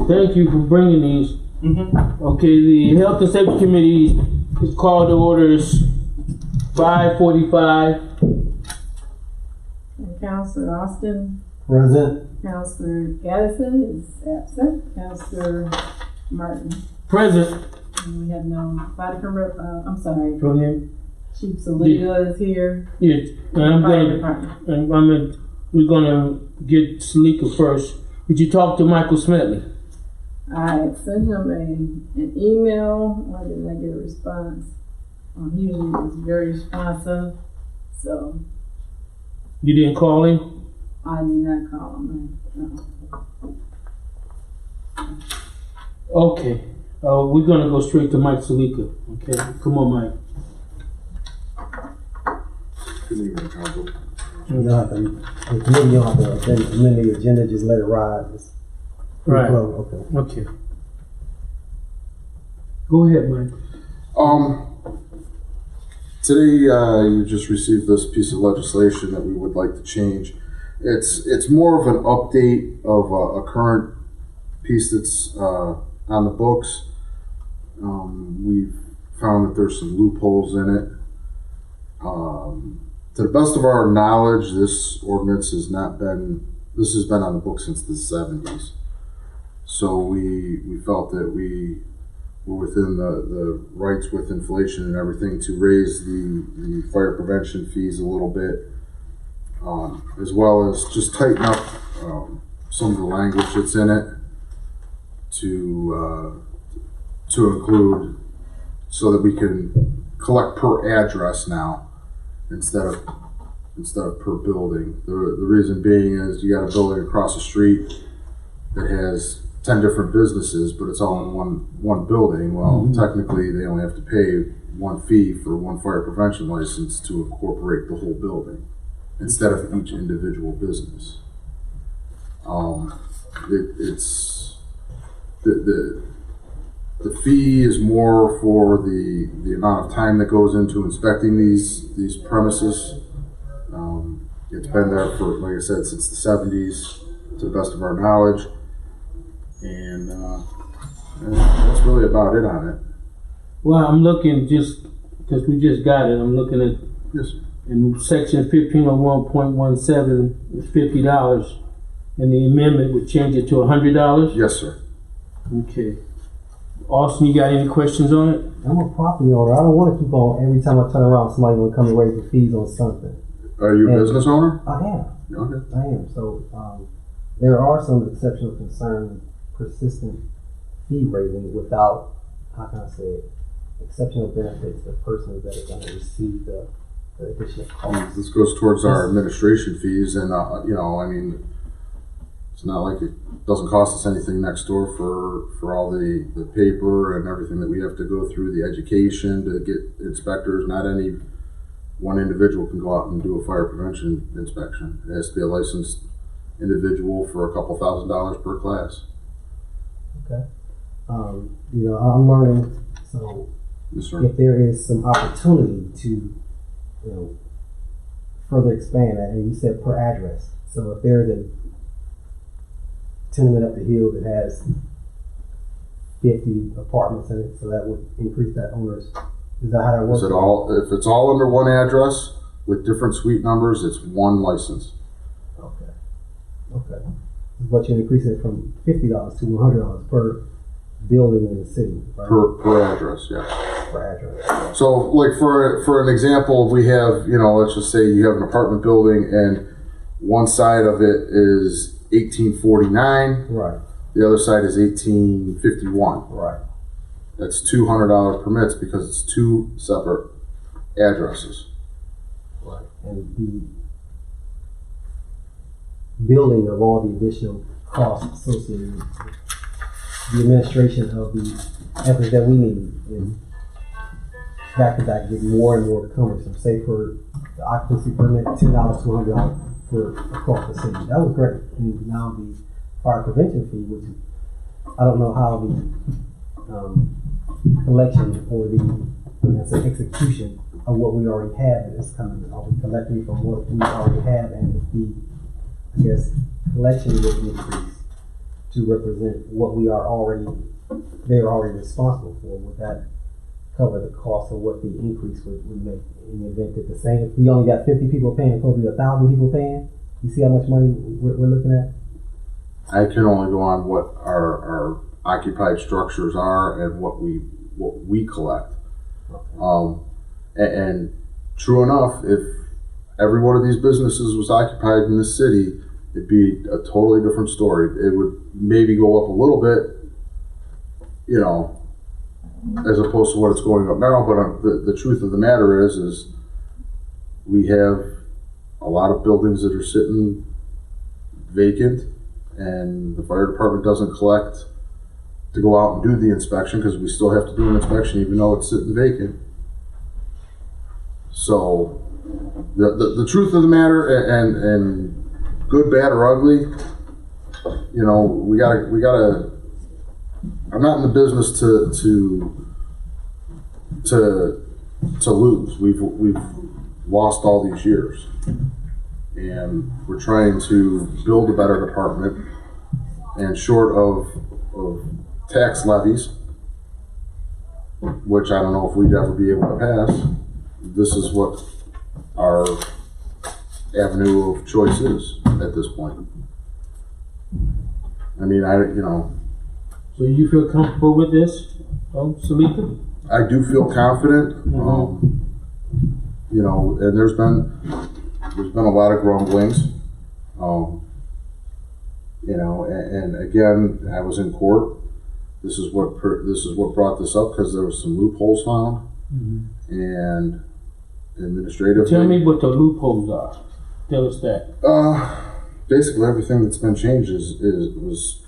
Thank you for bringing these. Okay, the Health and Safety Committee is called to orders 5:45. Councilor Austin. Present. Councilor Gaddison is absent. Councilor Martin. Present. And we have nobody from, I'm sorry, From him. Chief Saliga is here. Yes, and Fire department. we're gonna get Salika first. Did you talk to Michael Smedley? I sent him an email. Why didn't I get a response? He usually is very responsive, so You didn't call him? I did not call him. No. Okay. We're gonna go straight to Mike Salika. Okay, come on, Mike. You don't have to, the committee, you don't have to amend the agenda, just let it ride. Right. Okay. Okay. Go ahead, Mike. Today, you just received this piece of legislation that we would like to change. It's more of an update of a current piece that's on the books. We've found that there's some loopholes in it. To the best of our knowledge, this ordinance has been on the books since the 70s. So we felt that we were within the rights with inflation and everything to raise the fire prevention fees a little bit, as well as just tighten up some of the language that's in it to include, so that we can collect per address now instead of per building. The reason being is you got a building across the street that has 10 different businesses, but it's all in one building. Well, technically they only have to pay one fee for one fire prevention license to incorporate the whole building instead of each individual business. The fee is more for the amount of time that goes into inspecting these premises. It's been there for, like I said, since the 70s, to the best of our knowledge. And that's really about it on it. Well, I'm looking just because we just got it. I'm looking at in section 1501.17 is $50, and the amendment would change it to $100. Yes, sir. Okay. Austin, you got any questions on it? I'm a property owner. I don't want to keep on, every time I turn around, somebody will come and raise the fees on something. Are you a business owner? I am. Okay. I am. So there are some exceptional concerns with persistent fee raising without, how can I say it, exceptional benefits to persons that are going to receive the additional cost. This goes towards our administration fees, and I mean, it's not like it doesn't cost us anything next door for all the paper and everything that we have to go through, the education to get inspectors. Not any one individual can go out and do a fire prevention inspection. It has to be a licensed individual for a couple $1,000s per class. Okay. I'm learning, so Yes, sir. if there is some opportunity to, further expand that, and you said per address. So if there's a tenement up the hill that has 50 apartments in it, so that would increase that owner's. Is that how that works? If it's all under one address with different suite numbers, it's one license. Okay. But you're increasing it from $50 to $100 per building in the city, right? Per address, yes. Per address. So, like for an example, we have, let's just say you have an apartment building and one side of it is 1849. Right. The other side is 1851. Right. That's $200 permits because it's two separate addresses. Right. And the building of all the additional costs associated with the administration of the efforts that we need, and back to back get more and more cumbersome. Say for the occupancy permit, $10 to $100 for across the city. That was great. And now the fire prevention fee, which I don't know how the collection or the execution of what we already have is coming. Are we collecting from what we already have, and if the collection will increase to represent what they're already responsible for, would that cover the cost of what the increase would make in the event that if we only got 50 people paying, supposed to be 1,000 people paying? You see how much money we're looking at? I can only go on what our occupied structures are and what we collect. Okay. And true enough, if every one of these businesses was occupied in this city, it'd be a totally different story. It would maybe go up a little bit, you know, as opposed to what it's going up now. But the truth of the matter is we have a lot of buildings that are sitting vacant, and the fire department doesn't collect to go out and do the inspection, because we still have to do an inspection even though it's sitting vacant. So the truth of the matter, and good, bad, or ugly, you know, we gotta. I'm not in the business to lose. We've lost all these years, and we're trying to build a better department. And short of tax levies, which I don't know if we'd ever be able to pass, this is what our avenue of choice is at this point. I mean, So you feel comfortable with this, Salika? I do feel confident. You know, and there's been a lot of grumblings. You know, and again, I was in court. This is what brought this up, because there was some loopholes found, and administratively. Tell me what the loopholes are. Tell us that. Basically, everything that's been changed was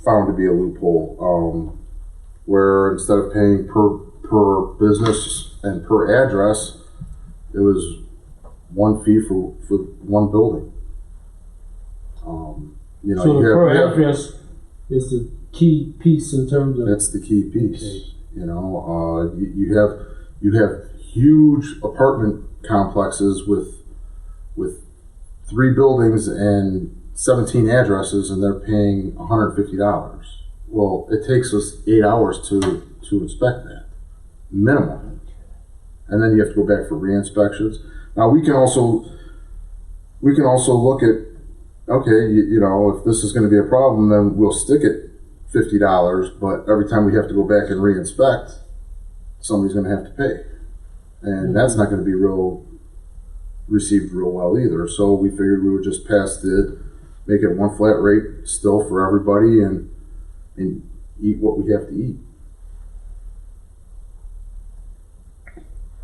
found to be a loophole. Where instead of paying per business and per address, it was one fee for one building. You know, so the per address is the key piece in terms of. That's the key piece. Okay. You know, you have huge apartment complexes with 3 buildings and 17 addresses, and they're paying $150. Well, it takes us 8 hours to inspect that, minimum, and then you have to go back for re-inspections. Now we can also look at, okay, you know, if this is going to be a problem, then we'll stick it $50, but every time we have to go back and re-inspect, somebody's going to have to pay, and that's not going to be received real well either. So we figured we would just make it one flat rate still for everybody, and eat what we have to eat.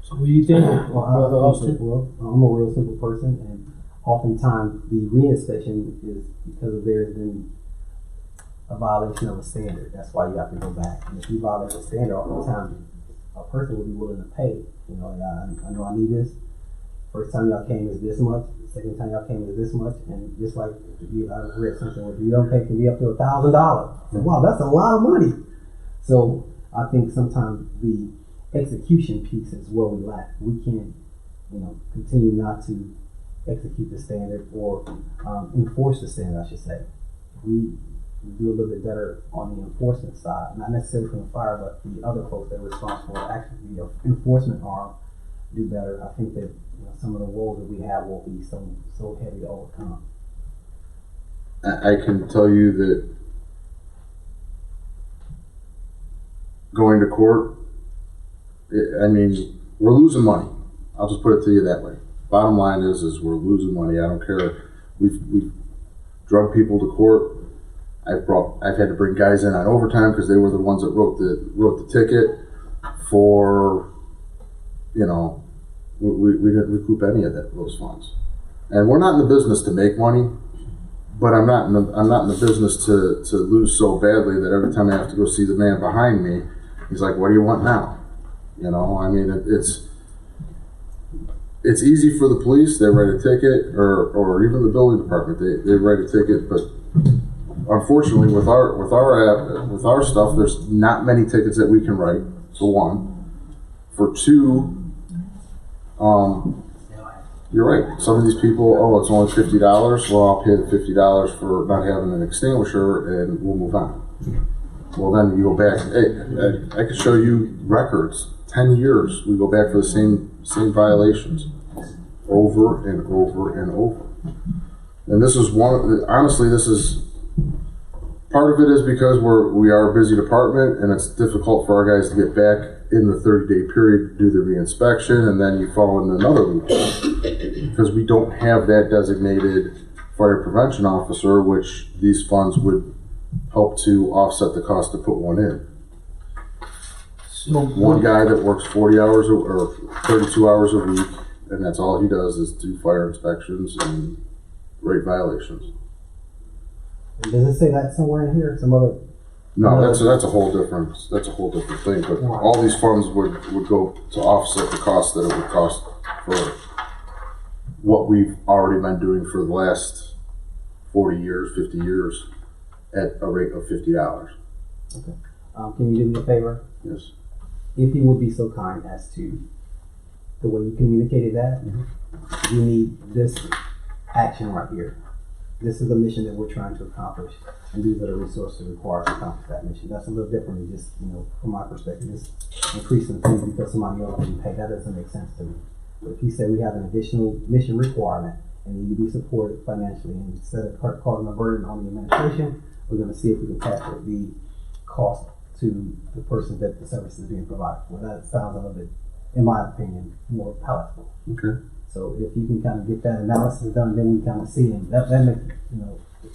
So what do you think, Well, I'm a real simple person, and oftentimes the re-inspection is because there's been a violation of a standard. That's why you have to go back. And if you violate a standard, oftentimes a person will be willing to pay. You know, I know I need this. First time y'all came is this much. The second time y'all came is this much. And just like I read something where you don't pay can be up to $1,000. Wow, that's a lot of money. So I think sometimes the execution piece is where we lack. We can't, you know, continue not to execute the standard or enforce the standard, I should say. We do a little bit better on the enforcement side, not necessarily from the fire, but the other folks that are responsible for actually the enforcement arm do better. I think that, you know, some of the woes that we have won't be so heavy to overcome. I can tell you that going to court, I mean, we're losing money. I'll just put it to you that way. Bottom line is we're losing money. I don't care. We've drug people to court. I've had to bring guys in on overtime because they were the ones that wrote the ticket for, you know, we didn't recoup any of those funds. And we're not in the business to make money, but I'm not in the business to lose so badly that every time I have to go see the man behind me, he's like, "What do you want now?" You know, I mean, it's easy for the police. They write a ticket, or even the building department. They write a ticket, but unfortunately, with our stuff, there's not many tickets that we can write. For one, for two, you're right. Some of these people, oh, it's only $50. Well, I'll pay the $50 for not having an extinguisher, and we'll move on. Well, then you go back. Hey, I could show you records. 10 years, we go back for the same violations, over and over and over. And this is one. Honestly, this is part of it is because we are a busy department, and it's difficult for our guys to get back in the 30-day period to do the reinspection, and then you fall into another loop because we don't have that designated fire prevention officer, which these funds would help to offset the cost to put one in. So One guy that works 40 hours or 32 hours a week, and that's all he does is do fire inspections and rate violations. Does it say that somewhere in here? Some other? No, that's a whole different thing. But all these funds would go to offset the cost that it would cost for what we've already been doing for the last 40 years, 50 years, at a rate of $50. Okay. Can you do me a favor? Yes. If you would be so kind as to the way you communicated that, you need this action right here. This is the mission that we're trying to accomplish, and these are the resources required to accomplish that mission. That's a little different than just, from my perspective, just increasing the thing because somebody else didn't pay. That doesn't make sense to me. But if you say we have an additional mission requirement and need to be supported financially, and instead of causing a burden on the administration, we're going to see if we can capture the cost to the person that the service is being provided for. That sounds a little bit, in my opinion, more palatable. Okay. So if you can kind of get that analysis done, then we kind of see, and that makes,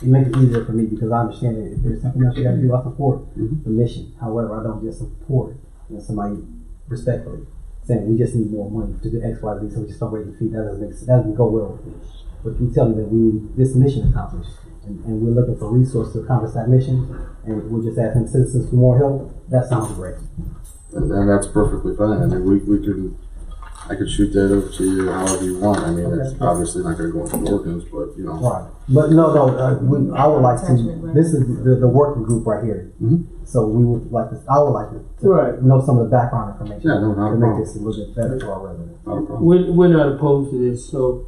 it makes it easier for me because I understand that if there's something else you got to do, I support the mission. However, I don't just support somebody respectfully saying we just need more money to do X, Y, Z, so we just don't raise the fee. That doesn't go well with me. But if you tell me that we need this mission accomplished, and we're looking for resources to accomplish that mission, and we're just asking citizens for more help, that sounds great. And that's perfectly fine. I mean, I could shoot that over to you however you want. I mean, it's obviously not going to go into the ordinance, but Right. But I would like to. This is the working group right here. Mm-hmm. So we would like to. I would like to know some of the background information. Yeah, no, not to a make problem. this a little bit better for our residents. Not a problem. we're not opposed to this. So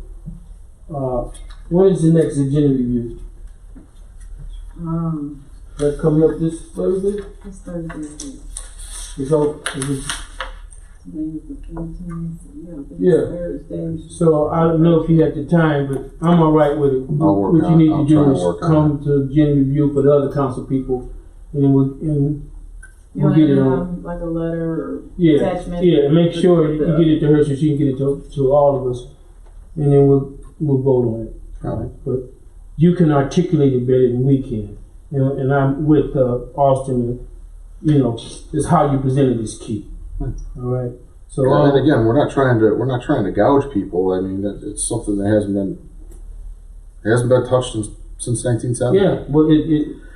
when is the next agenda review? That coming up this Thursday? This Thursday. It's all. Today's the 14th. Yeah. Thursday. So I don't know if you have the time, but I'm all right with it. I'll work what on you need it. I'll to try do and is work on come to agenda review for the other council people, and we'll You get it on. want like a letter or Yeah, attachment? yeah, and make sure you get it to her so she can get it to all of us, and then we'll vote on it. All right, but you can articulate it better than we can, and I'm with Austin. Just how you presented is key. All right. So and again, we're not trying to gouge people. I mean, it's something that hasn't been touched since 1970. yeah, well,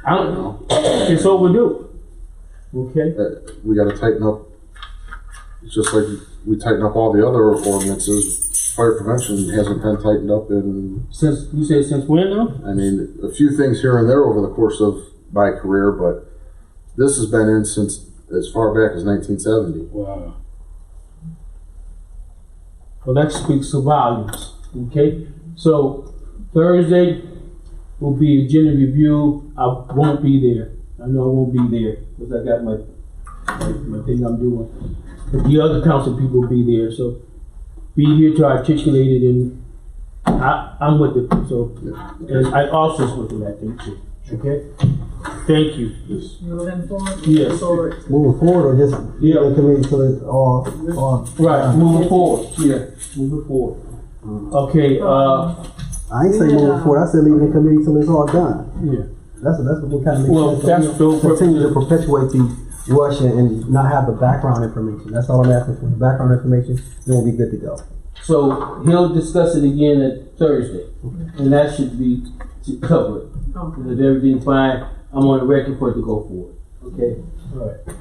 I don't know. It's overdue. Okay. We got to tighten up. It's just like we tighten up all the other ordinances. Fire prevention hasn't been tightened up Since when now? I mean, a few things here and there over the course of my career, but this has been in since as far back as 1970. Wow. Well, that speaks to volumes. Okay. So Thursday will be agenda review. I won't be there. I know I won't be there because I got my thing I'm doing. But the other council people will be there. So be here to articulate it, and I'm with it. So and I also with it, I think too. Okay. Thank you. Moving forward? Yes. Moving forward, or just Yeah. committee till it's all Right. Moving forward. Yeah. Moving forward. Okay. I ain't say moving forward. I said leaving the committee till it's all done. Yeah. That's what kind of makes Well, sense. that's the Continue to perpetuate the rush and not have the background information. That's all I'm asking for. The background information, then we'll be good to go. So he'll discuss it again at Thursday, and that should be covered. Okay. If everything's fine, I'm on the record for it to go forward. Okay. All right.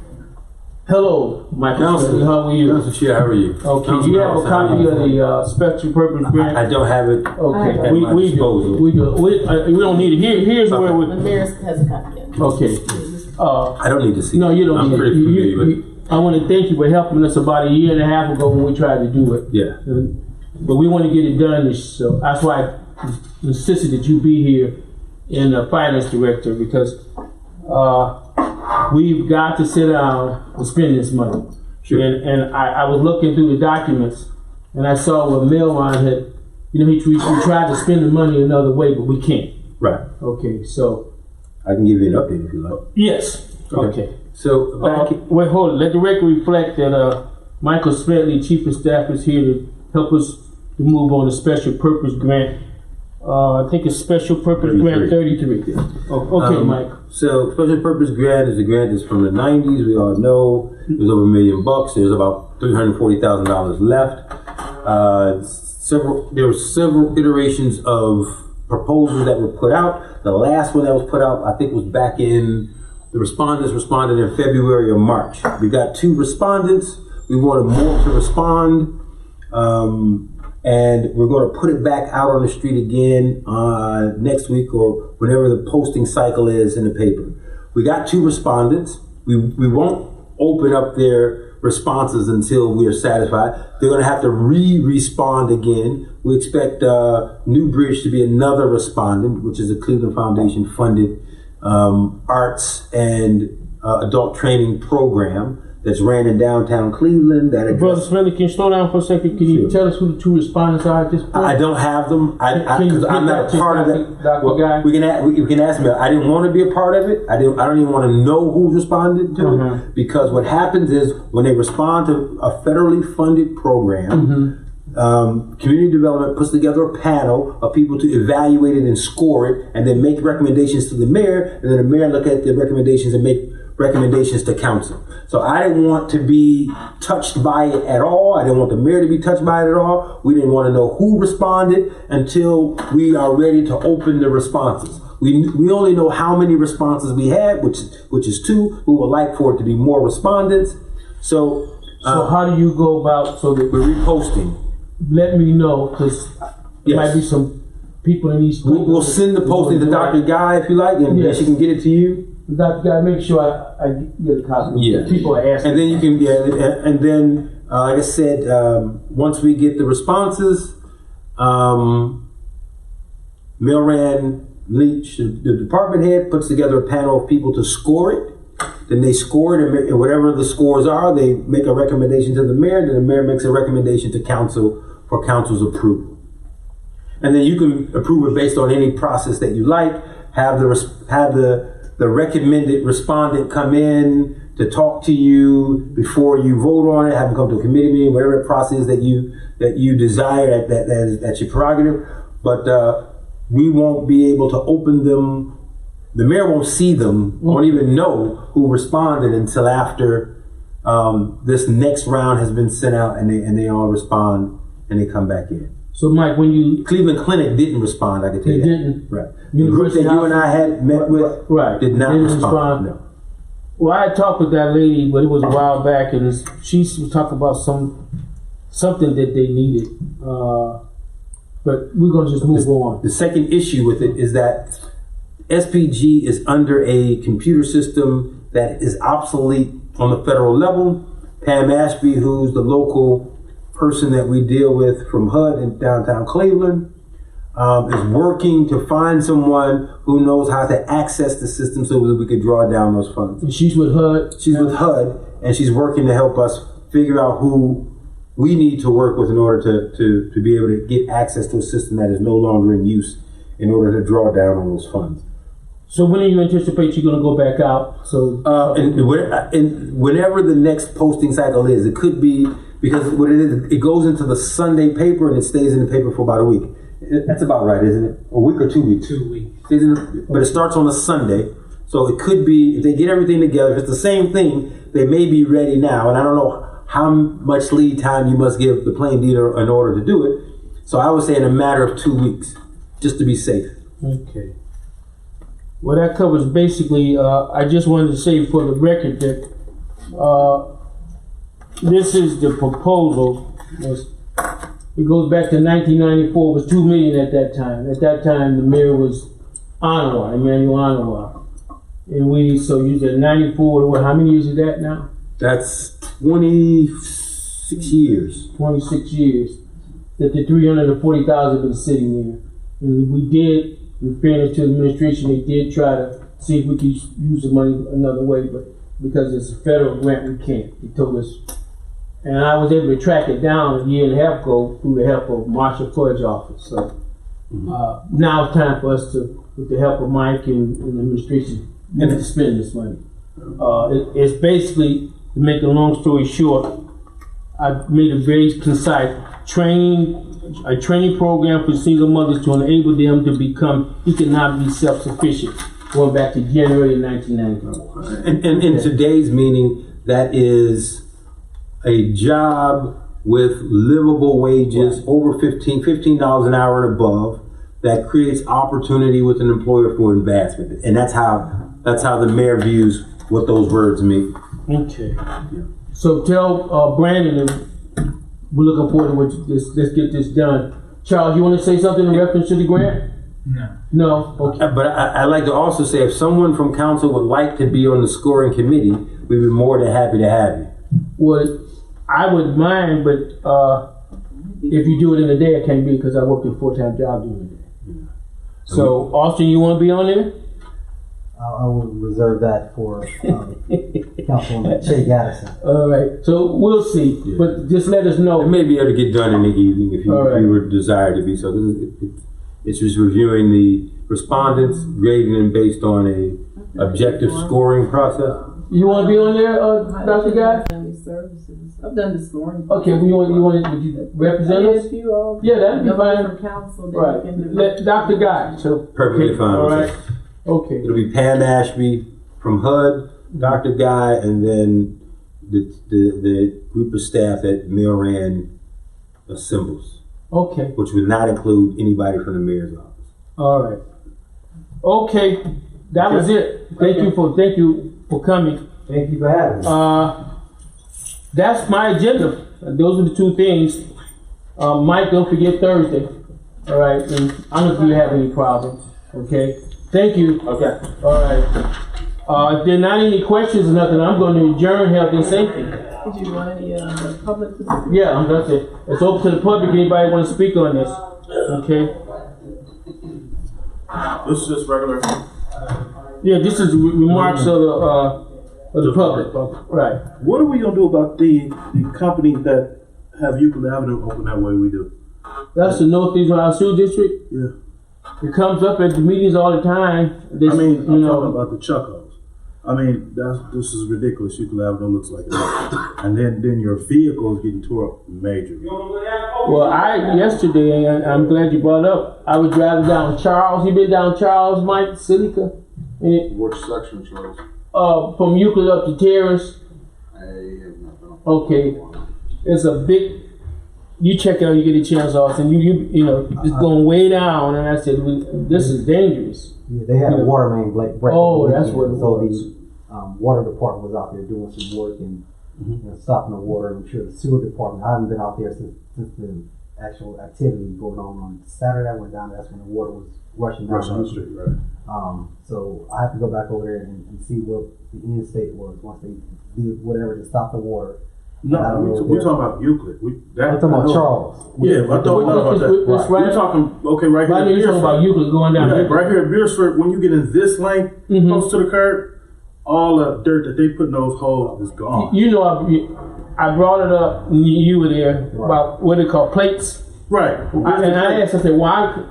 Hello, Michael. Councilman, How are you? Councilman Chair, how are you? Okay. Councilman You have a Carlson, copy how of are you? the special purpose grant. I don't have it. Okay. at my disposal. We don't need it. Here's where we. The mayor has a copy of it. Okay. I don't need to see No, it. you don't I'm need it. pretty familiar with it. I want to thank you for helping us about a year and a half ago when we tried to do it. Yeah. but we want to get it done. So that's why I insisted that you be here and the finance director, because we've got to sit down and spend this money. Sure. And I was looking through the documents, and I saw what Melron had. We tried to spend the money another way, but we can't. Right. Okay, so I can give you an update if you like. yes. Okay. So back Wait, hold on. Let the record reflect that Michael Smedley, Chief of Staff, is here to help us to move on the special purpose grant. I think it's special purpose grant 33. Okay, Mike. So special purpose grant is a grant that's from the 90s. We all know it was over $1 million. There's about $340,000 left. There were several iterations of proposals that were put out. The last one that was put out, I think, was back in. The respondents responded in February or March. We got 2 respondents. We wanted more to respond. And we're going to put it back out on the street again next week or whenever the posting cycle is in the paper. We got 2 respondents. We won't open up their responses until we are satisfied. They're going to have to respond again. We expect Newbridge to be another respondent, which is a Cleveland Foundation funded arts and adult training program that's ran in downtown Cleveland. Brother Smedley, can you slow down for a second? Can you tell us who the 2 respondents are at this point? I don't have them. Because I'm not a part of it. Dr. Guy? We can ask me. I didn't want to be a part of it. I don't even want to know who responded to it, because what happens is when they respond to a federally funded program, community development puts together a panel of people to evaluate it and score it, and then make recommendations to the mayor, and then the mayor look at the recommendations and make recommendations to council. So I didn't want to be touched by it at all. I didn't want the mayor to be touched by it at all. We didn't want to know who responded until we are ready to open the responses. We only know how many responses we had, which is 2. We would like for it to be more respondents. So how do you go about so that we're reposting? Let me know, because there might be some people in these. We'll send the posting to Dr. Guy if you like, and she can get it to you. Dr. Guy, make sure I get a copy. Yeah. People are asking. And then you can, and then like I said, once we get the responses, Melran Leach, the department head, puts together a panel of people to score it. Then they score it, and whatever the scores are, they make a recommendation to the mayor. Then the mayor makes a recommendation to council for council's approval. And then you can approve it based on any process that you like. Have the recommended respondent come in to talk to you before you vote on it. Have them come to a committee meeting, whatever the process that you desire. That's your prerogative. But we won't be able to open them. The mayor won't see them, won't even know who responded until after this next round has been sent out, and they all respond and they come back in. So, Mike, when you Cleveland Clinic didn't respond, I can tell you. They didn't. Right. The group that you and I had met with did not respond. No. Well, I talked with that lady, but it was a while back, and she was talking about something that they needed. But we're gonna just move on. The second issue with it is that SPG is under a computer system that is obsolete on the federal level. Pam Ashby, who's the local person that we deal with from HUD in downtown Cleveland, is working to find someone who knows how to access the system so that we could draw down those funds. And she's with HUD? She's with HUD, and she's working to help us figure out who we need to work with in order to be able to get access to a system that is no longer in use in order to draw down on those funds. So when do you anticipate you're going to go back out? So and whenever the next posting cycle is, it could be, because what it is, it goes into the Sunday paper and it stays in the paper for about a week. That's about right, isn't it? A week or 2 weeks? 2 weeks. But it starts on a Sunday, so it could be, if they get everything together, if it's the same thing, they may be ready now. And I don't know how much lead time you must give the plain dealer in order to do it. So I would say in a matter of 2 weeks, just to be safe. Okay. Well, that covers basically, I just wanted to say for the record that this is the proposal. It goes back to 1994. It was $2 million at that time. At that time, the mayor was Emmanuel Onawa. And so you said 94, how many years is that now? That's 26 years. 26 years. that the 340,000 been sitting there. And we did, in fairness to the administration, they did try to see if we could use the money another way, but because it's a federal grant, we can't. They told us, and I was able to track it down a year and a half ago through the help of Marshall Floyd's office. So now it's time for us to, with the help of Mike and the administration, to spend this money. It's basically, to make a long story short, I made a very concise training program for single mothers to enable them to become economically self-sufficient, going back to January of 1994. And in today's meaning, that is a job with livable wages over $15 an hour and above, that creates opportunity with an employer for advancement. And that's how the mayor views what those words mean. Okay. So tell Brandon that we're looking forward to what this. Let's get this done. Charles, you want to say something in reference to the grant? No. Okay. But I'd like to also say, if someone from council would like to be on the scoring committee, we'd be more than happy to have you. Well, I wouldn't mind, but if you do it in the day, I can't be because I work a full-time job during the day. So, Austin, you want to be on there? I will reserve that for Councilwoman Che Gaddison. All right. So we'll see, but just let us know. It may be able to get done in the evening if you would desire to be so. It's just reviewing the respondents, grading them based on a objective scoring process. You want to be on there, Dr. Guy? I've done the scoring. Okay, would you represent us? Yeah, that'd be fine. From council, Right. Let Dr. Guy. So Perfectly fine. All right. Okay. It'll be Pam Ashby from HUD, Dr. Guy, and then the group of staff that Mayor Rand assembles, Okay. which would not include anybody from the mayor's office. All right. Okay. That was it. Thank you for coming. Thank you for having me. That's my agenda. Those are the two things. Mike, don't forget Thursday. All right. And I don't know if you have any problems. Okay. Thank you. Okay. All right. If there are not any questions or nothing, I'm going to adjourn health and safety. Did you want any public? Yeah, that's it. It's open to the public. Anybody want to speak on this? Okay. This is just regular. Yeah, this is remarks of the public. Right. What are we gonna do about the companies that have Euclid Avenue open that way we do? That's the Northeast Ohio School District. Yeah. It comes up at the meetings all the time. This, I mean, I'm you know, talking about the Chuckos. I mean, this is ridiculous. Euclid Avenue looks like that, and then your vehicle is getting tore up majorly. Well, yesterday, and I'm glad you brought it up. I was driving down Charles. You been down Charles, Mike Silica? Which section, Charles? From Euclid up to Terrace. I have not been. Okay, it's a big. You check it out. You get a chance, Austin. You know, it's going way down, and I said, "This is dangerous." Yeah, they had a water main break. Oh, that's what it so was. the water department was out there doing some work and stopping the water. I'm sure the sewer department. I haven't been out there since the actual activity going on Saturday. I went down there. That's when the water was rushing down the street, right? So I have to go back over there and see what the end state was once they did whatever to stop the water. No, we're talking about Euclid. I'm talking about Charles. Yeah, I thought about that. You're talking right here. You're talking about Euclid going down. Yeah, right here at Beersford, when you get in this lane, close to the curb, all the dirt that they put in those holes is gone. You know, I brought it up. You were there about what they call plates. Right. And I asked, I said, why?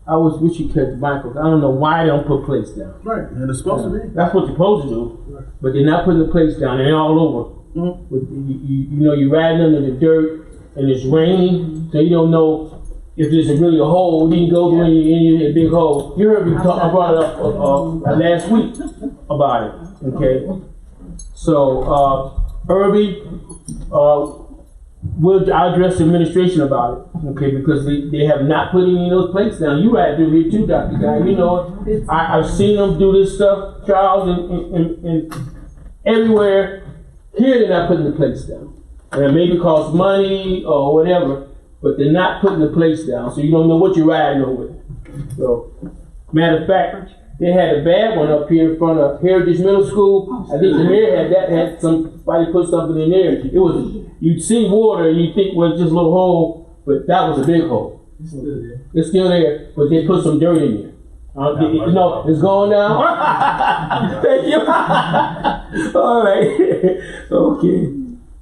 I was wish you catch Michael. I don't know why they don't put plates down. Right, and it's supposed to be. That's what you're supposed to do, but they're not putting the plates down. They're all over. With, you know, you're riding under the dirt and it's raining, so you don't know if there's really a hole. You can go through in a big hole. You heard me talk. I brought it up last week about it. Okay, so Irby, I'll address the administration about it. Okay, because they have not put any of those plates down. You ride through here too, Dr. Guy. You know, I've seen them do this stuff, Charles, and everywhere. Here they're not putting the plates down. And it maybe costs money or whatever, but they're not putting the plates down, so you don't know what you're riding over. So, matter of fact, they had a bad one up here in front of Heritage Middle School. I think the mayor had somebody put something in there. It was, you'd see water and you think, well, it's just a little hole, but that was a big hole. It's still there. It's still there, but they put some dirt in there. No, it's going down. Thank you. All right. Okay.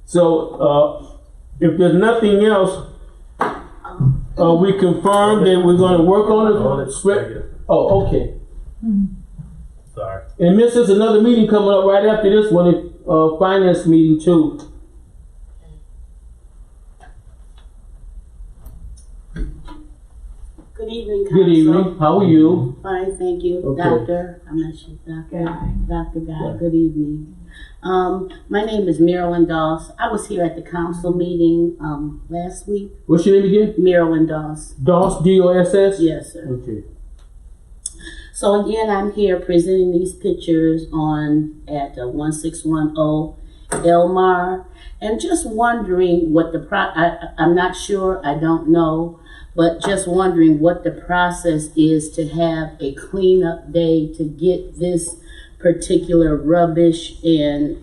So, if there's nothing else, we confirm that we're going to work on it. Oh, okay. Sorry. And this is another meeting coming up right after this one, finance meeting too. Good evening, Good Council. evening. How are you? Fine, thank you. Okay. Doctor, I'm not sure, Doctor Guy, Yeah. good evening. My name is Marilyn Doss. I was here at the council meeting, last week. What's your name again? Marilyn Doss. Doss, D-O-S-S? Yes, sir. Okay. So again, I'm here presenting these pictures at 1610 Elmar, and just wondering what I'm not sure, I don't know, but just wondering what the process is to have a cleanup day to get this particular rubbish and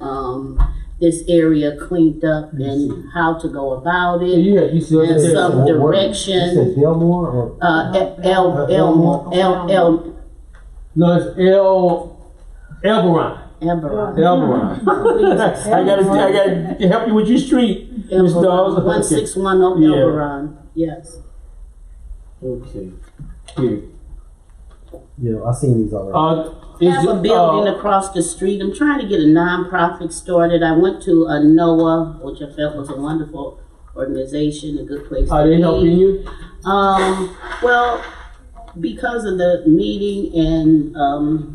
this area cleaned up and how to go about it. Yeah, you said And that. some You direction. said Delmore or? No, it's Elberon. Elberon. I gotta help you with your street, Miss Dawes. 1610 Yeah. Elberon, yes. Okay. Here. Yeah, I've seen these already. Have a building across the street. I'm trying to get a nonprofit started. I went to a NOAA, which I felt was a wonderful organization, a good place to Are they be. helping you? Well, because of the meeting and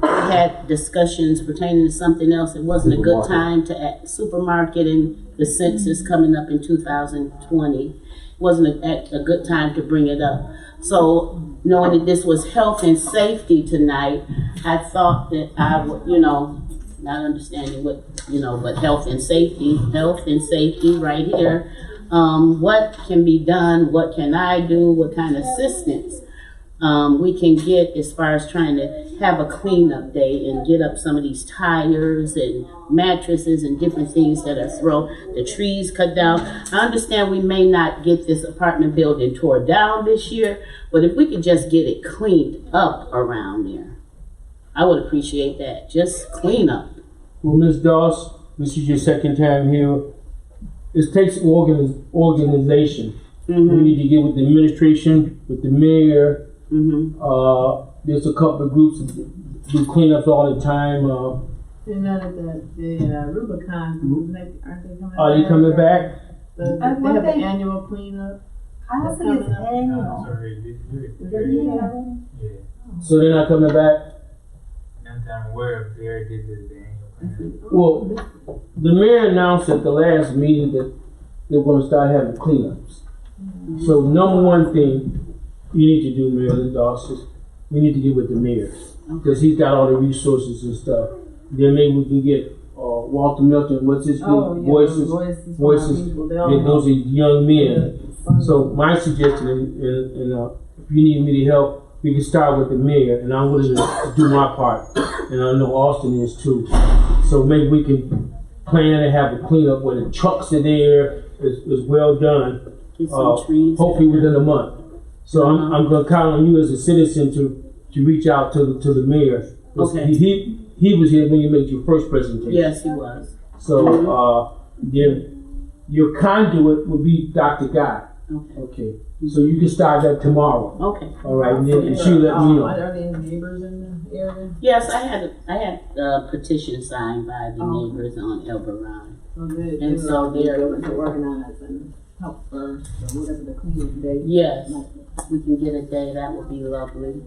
we had discussions pertaining to something else, it wasn't a good time to act supermarket and the census coming up in 2020. Wasn't a good time to bring it up. So knowing that this was health and safety tonight, I thought that I would, not understanding what, but health and safety right here. What can be done? What can I do? What kind of assistance we can get as far as trying to have a cleanup day and get up some of these tires and mattresses and different things that are thrown, the trees cut down. I understand we may not get this apartment building tore down this year, but if we could just get it cleaned up around there, I would appreciate that. Just clean up. Well, Ms. Doss, this is your second time here. It takes organization. We need to get with the administration, with the mayor. There's a couple of groups that do cleanups all the time. You know that the Rubicon, aren't they coming? Are they coming back? They have an annual cleanup. I don't think it's annual. Sorry, yeah. So they're not coming back? Not that I'm aware of. They already did the annual plan. Well, the mayor announced at the last meeting that they're going to start having cleanups. So number one thing you need to do, Mayor Doss, is we need to get with the mayor because he's got all the resources and stuff. Then maybe we can get Walter Milton. What's his name? Voices. Yeah, those are young men. So my suggestion, and if you need me to help, we can start with the mayor, and I'm willing to do my part, and I know Austin is too. So maybe we can plan to have a cleanup where the trucks are there, is well done. Get some trees. Hopefully within a month. So I'm going to count on you as a citizen to reach out to the mayor. Okay. He was here when you made your first presentation. Yes, he was. So then your conduit would be Dr. Guy. Okay. So you can start that tomorrow. Okay. All right. And then she'll let me know. Are there any neighbors in the area? Yes, I had a petition signed by the neighbors on Elberon. So they're willing to organize and help for whatever the cleanup day. Yes, if we can get a day, that would be lovely.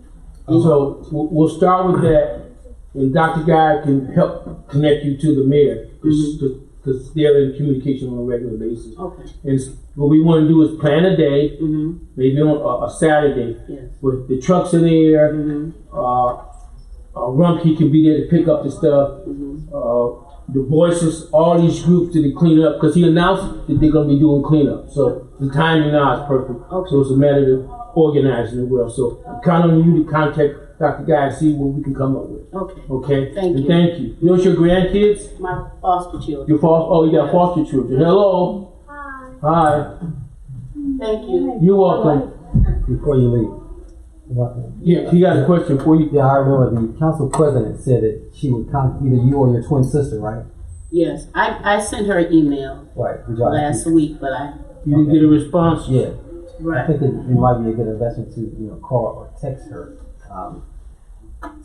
So we'll start with that, and Dr. Guy can help connect you to the mayor because they're in communication on a regular basis. Okay. And what we want to do is plan a day, maybe on a Saturday, Yes. with the trucks in there. Rumpke can be there to pick up the stuff. The voices, all these groups to clean up because he announced that they're going to be doing cleanup. So the timing now is perfect. Okay. So it's a matter of organizing it well. So I'm counting on you to contact Dr. Guy and see what we can come up with. Okay. Okay? Thank you. Thank you. Those your grandkids? My foster children. Your you got foster children. Hello. Hi. Thank you. You're welcome. Before you leave. What- Yeah, he got a question for you. Yeah, I remember the council president said that she would contact either you or your twin sister, right? Yes, I sent her an email Right. Did y'all last week, but You didn't get a response? Yeah. I right. think it might be a good investment to call or text her,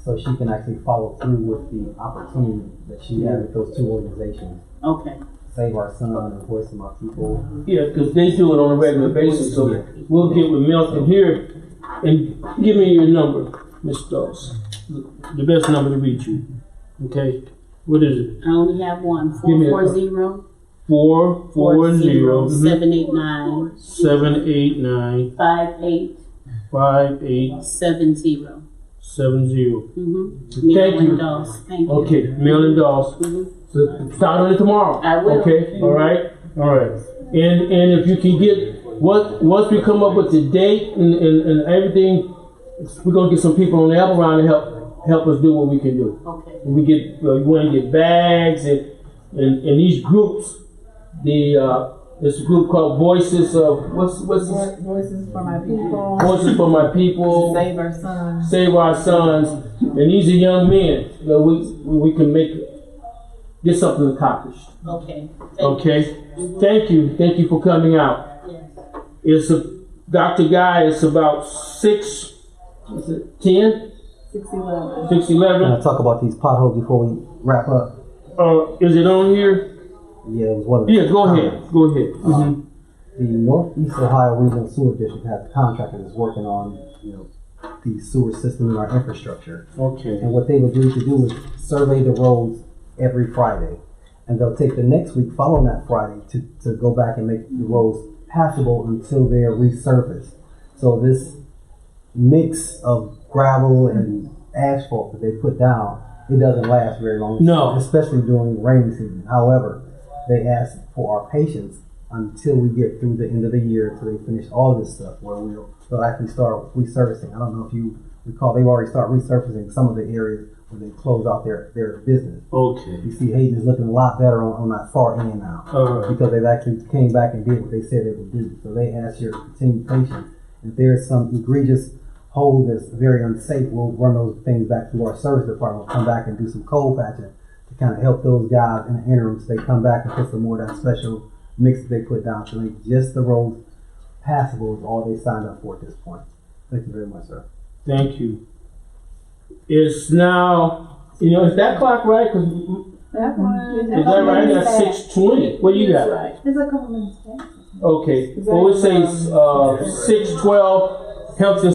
so she can actually follow through with the opportunity that she had with those two organizations. Okay. Save Our Son and Voice of My People. Yeah, because they do it on a regular basis, so we'll get with Milton here and give me your number, Ms. Dawes. The best number to reach you. Okay? What is it? I only have one. Give me a- 440 440 789 789 5870. 5870. Mm-hmm. Thank you. Thank you. Okay, Milton Dawes. So start on it tomorrow. I will. Okay, all right. And if you can get once we come up with the date and everything, we're gonna get some people on the Apple Round to help us do what we can do. Okay. We get we want to get bags and these groups. There's a group called Voices of what's this? Voices for My People. Voices for My People. Save Our Sons. Save Our Sons. And these are young men that we can get something accomplished. Okay. Okay. Thank you for coming out. Yes. Dr. Guy, it's about 6:10, 611. 6:11. Can I talk about these potholes before we wrap up? Is it on here? Yeah, it was one of the Yeah, go ahead. Mhm. The Northeast Ohio Regional Sewer District has a contractor that's working on, the sewer system and our infrastructure. Okay. And what they would do is survey the roads every Friday. And they'll take the next week following that Friday to go back and make the roads passable until they're resurfaced. So this mix of gravel and asphalt that they put down, it doesn't last very long. No. Especially during rainy season. However, they ask for our patience until we get through the end of the year, until they finish all this stuff, where they'll actually start resurfacing. I don't know if you recall, they've already started resurfacing some of the areas where they close out their business. Okay. You see Hayden is looking a lot better on that far end now. Because they've actually came back and did what they said they would do. So they ask your continued patience. If there's some egregious hole that's very unsafe, we'll run those things back through our service department. We'll come back and do some cold patching to kind of help those guys in the interim so they come back and put some more of that special mix that they put down to make just the roads passable is all they signed up for at this point. Thank you very much, sir. Thank you. It's now, is that clock right? Cause That one. is that right? That's 6:20. What do you got? Right. There's a couple minutes back. Okay. Well, it says 6:12. Health and